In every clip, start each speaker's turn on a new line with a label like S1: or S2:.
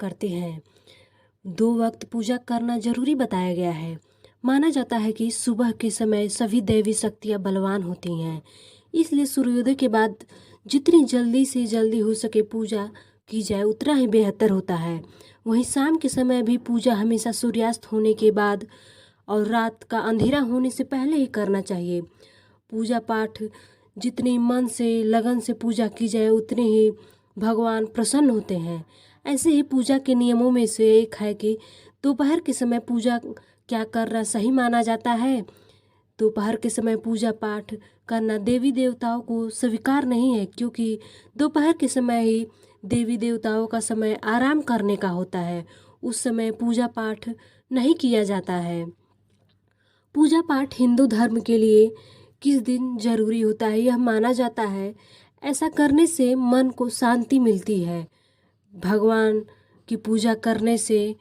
S1: करते हैं। 2 वक्त पूजा करना जरूरी बताया गया है। माना जाता है कि सुबह के समय सभी दैवी शक्तियाँ बलवान होती हैं, इसलिए सूर्योदय के बाद जितनी जल्दी से जल्दी हो सके पूजा की जाए उतना ही बेहतर होता है। वहीं शाम के समय भी पूजा हमेशा सूर्यास्त होने के बाद और रात का अंधेरा होने से पहले ही करना चाहिए। पूजा पाठ जितनी मन से लगन से पूजा की जाए उतने ही भगवान प्रसन्न होते हैं। ऐसे ही पूजा के नियमों में से एक है कि दोपहर के समय पूजा क्या करना सही माना जाता है। दोपहर के समय पूजा पाठ करना देवी देवताओं को स्वीकार नहीं है, क्योंकि दोपहर के समय ही देवी देवताओं का समय आराम करने का होता है। उस समय पूजा पाठ नहीं किया जाता है। पूजा पाठ हिंदू धर्म के लिए किस दिन जरूरी होता है यह माना जाता है। ऐसा करने से मन को शांति मिलती है। भगवान की पूजा करने से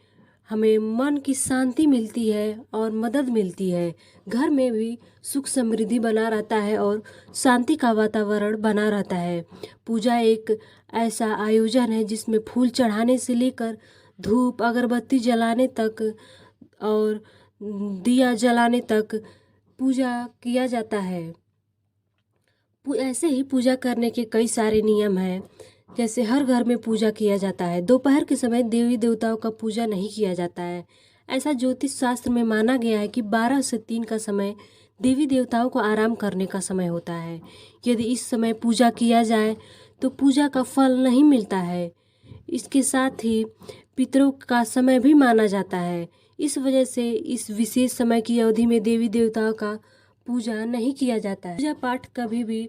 S1: हमें मन की शांति मिलती है और मदद मिलती है। घर में भी सुख समृद्धि बना रहता है और शांति का वातावरण बना रहता है। पूजा एक ऐसा आयोजन है जिसमें फूल चढ़ाने से लेकर धूप अगरबत्ती जलाने तक और दिया जलाने तक पूजा किया जाता है। ऐसे ही पूजा करने के कई सारे नियम हैं। जैसे हर घर में पूजा किया जाता है। दोपहर के समय देवी देवताओं का पूजा नहीं किया जाता है। ऐसा ज्योतिष शास्त्र में माना गया है कि 12 से 3 का समय देवी देवताओं को आराम करने का समय होता है। यदि इस समय पूजा किया जाए तो पूजा का फल नहीं मिलता है। इसके साथ ही पितरों का समय भी माना जाता है। इस वजह से इस विशेष समय की अवधि में देवी देवताओं का पूजा नहीं किया जाता है। पूजा पाठ कभी भी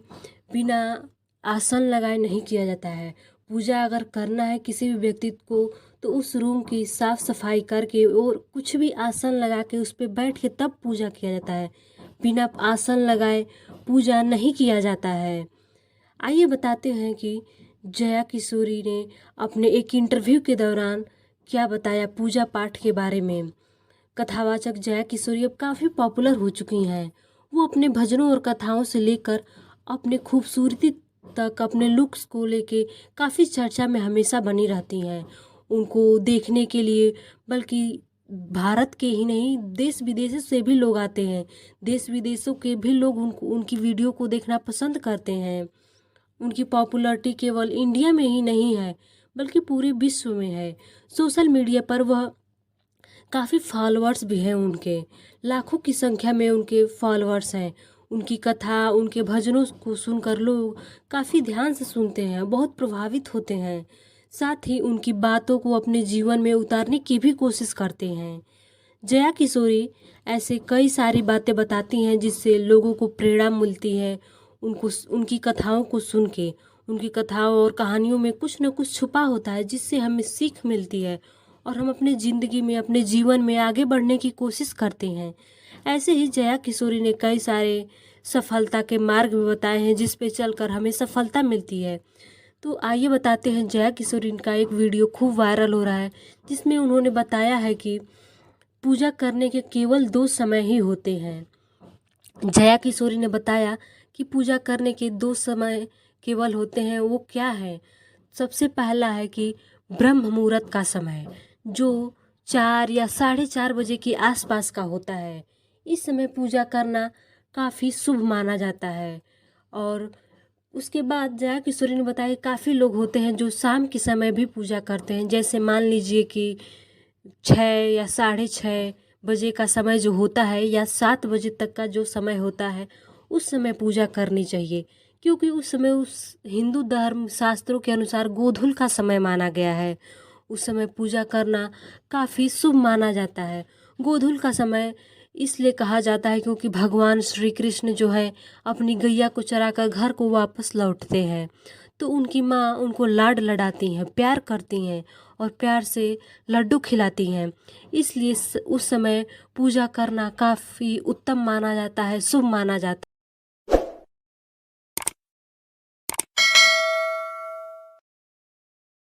S1: बिना आसन लगाए नहीं किया जाता है। पूजा अगर करना है किसी भी व्यक्ति को तो उस रूम की साफ सफाई करके और कुछ भी आसन लगा के उस पर बैठ के तब पूजा किया जाता है। बिना आसन लगाए पूजा नहीं किया जाता है। आइए बताते हैं कि जया किशोरी ने अपने एक इंटरव्यू के दौरान क्या बताया पूजा पाठ के बारे में। कथावाचक जया किशोरी अब काफ़ी पॉपुलर हो चुकी हैं। वो अपने भजनों और कथाओं से लेकर अपने खूबसूरती तक अपने लुक्स को लेके काफ़ी चर्चा में हमेशा बनी रहती हैं। उनको देखने के लिए बल्कि भारत के ही नहीं देश विदेशों से भी लोग आते हैं। देश विदेशों के भी लोग उनकी वीडियो को देखना पसंद करते हैं। उनकी पॉपुलैरिटी केवल इंडिया में ही नहीं है बल्कि पूरे विश्व में है। सोशल मीडिया पर वह काफ़ी फॉलोअर्स भी हैं। उनके लाखों की संख्या में उनके फॉलोअर्स हैं। उनकी कथा उनके भजनों को सुनकर लोग काफ़ी ध्यान से सुनते हैं, बहुत प्रभावित होते हैं। साथ ही उनकी बातों को अपने जीवन में उतारने की भी कोशिश करते हैं। जया किशोरी ऐसे कई सारी बातें बताती हैं जिससे लोगों को प्रेरणा मिलती है। उनकी कथाओं को सुन के उनकी कथाओं और कहानियों में कुछ न कुछ छुपा होता है जिससे हमें सीख मिलती है और हम अपने ज़िंदगी में अपने जीवन में आगे बढ़ने की कोशिश करते हैं। ऐसे ही जया किशोरी ने कई सारे सफलता के मार्ग भी बताए हैं जिस पे चलकर हमें सफलता मिलती है। तो आइए बताते हैं जया किशोरी का एक वीडियो खूब वायरल हो रहा है जिसमें उन्होंने बताया है कि पूजा करने के केवल 2 समय ही होते हैं। जया किशोरी ने बताया कि पूजा करने के 2 समय केवल होते हैं। वो क्या है? सबसे पहला है कि ब्रह्म मुहूर्त का समय जो 4 या 4:30 बजे के आसपास का होता है। इस समय पूजा करना काफ़ी शुभ माना जाता है। और उसके बाद जया किशोरी ने बताया काफ़ी लोग होते हैं जो शाम के समय भी पूजा करते हैं। जैसे मान लीजिए कि 6 या 6:30 बजे का समय जो होता है या 7 बजे तक का जो समय होता है उस समय पूजा करनी चाहिए, क्योंकि उस समय उस हिंदू धर्म शास्त्रों के अनुसार गोधूल का समय माना गया है। उस समय पूजा करना काफ़ी शुभ माना जाता है। गोधूल का समय इसलिए कहा जाता है क्योंकि भगवान श्री कृष्ण जो है अपनी गैया को चराकर घर को वापस लौटते हैं, तो उनकी माँ उनको लाड लडाती हैं, प्यार करती हैं और प्यार से लड्डू खिलाती हैं। इसलिए उस समय पूजा करना काफ़ी उत्तम माना जाता है, शुभ माना जाता है।